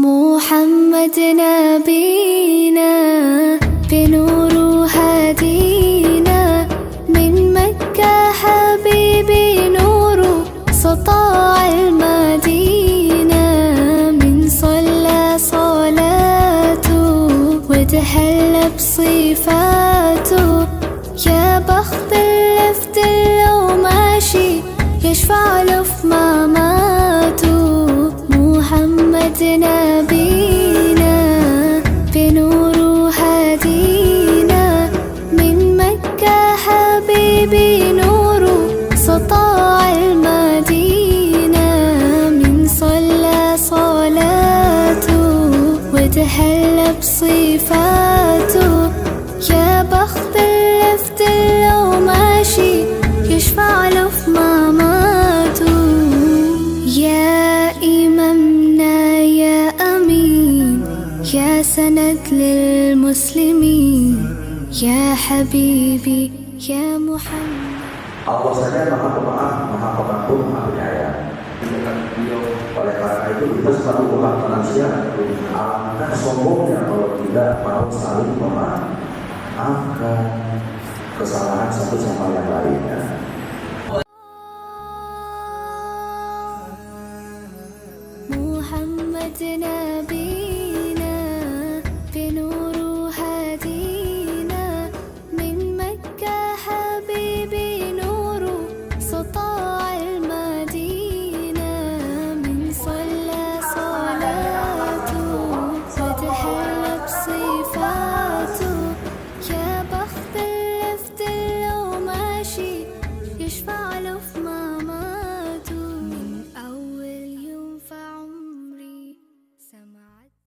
محمد نبينا بنور هدينا من مكة حبيبي نور سطاع المدينة من صلى صلاته وتهلى بصفاته يا بخت اللي في دله ماشي يشفع له في مماته محمد نبينا بنور هدينا من مكة حبيبي نور سطاع المدينة من صلى صلاته وتهلى بصفاته يا بخت اللي في دله ماشي يشفع له في مماته يا إمامنا يا أمين يا سند للمسلمين يا حبيبي يا محمد. Allah saja maha pemaaf, maha pengampun, maha penyayang. Oleh karena itu kita selalu umat manusia alangkah sombongnya kalau tidak mau saling memaafkan kesalahan satu sama yang lainnya. محمد